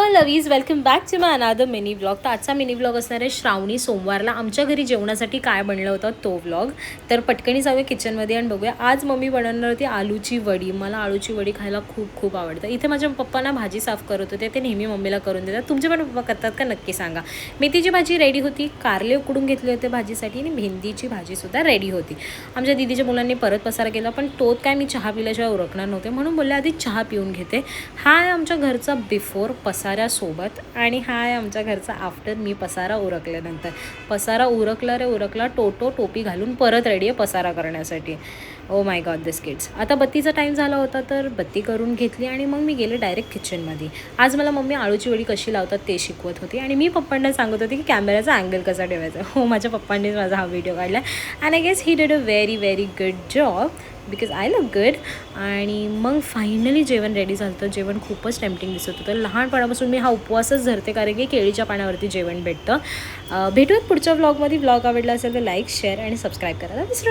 Lovies, welcome back to माय अनादर mini vlog. तर आजचा मिनी व्लॉग असणार आहे श्रावणी सोमवारला आमच्या घरी जेवणासाठी काय बनलं होतं तो व्लॉग. तर पटकनी जाऊया किचनमध्ये आणि बघूया. आज मम्मी बनवणार होती आलूची वडी. मला आलूची वडी खायला खूप खूप आवडतं. इथे माझ्या पप्पांना भाजी साफ करत होते, ते नेहमी मम्मीला करून देतात. तुमचे पण पप्पा करतात का नक्की सांगा. मेथीची भाजी रेडी होती, कारले उकडून घेतले होते भाजीसाठी आणि भेंडीची भाजीसुद्धा रेडी होती. आमच्या दीदीच्या मुलांनी परत पसारा केला, पण तोत काय मी चहा पिल्याशिवाय उरकणार नव्हते म्हणून बोलले आधी चहा पिऊन घेते. हा आहे आमच्या घरचा बिफोर पसाऱ्यासोबत आणि हा आहे आमच्या घरचा आफ्टर मी पसारा उरकल्यानंतर. पसारा उरकला टोपी घालून परत रेडी आहे पसारा करण्यासाठी. Oh my God this kids. आता बत्तीचा टाईम झाला होता तर बत्ती करून घेतली आणि मग मी गेले डायरेक्ट किचनमध्ये. आज मला मम्मी आळूची वडी कशी लावतात ते शिकवत होती आणि मी पप्पांना सांगत होती की कॅमेऱ्याचा अँगल कसा ठेवायचा. हो, माझ्या पप्पांनीच माझा हा व्हिडिओ काढला and I guess he did a very good job because I look good. आणि मग फायनली जेवण रेडी झालं होतं. जेवण खूपच टेम्पटिंग दिसत होतं. लहानपणापासून मी हा उपवासच धरते कारण की केळीच्या पाण्यावरती जेवण भेटतं. भेटूयात पुढच्या व्लॉगमध्ये. व्लॉग आवडला असेल तर लाईक, शेअर आणि सबस्क्राईब करायला विसरू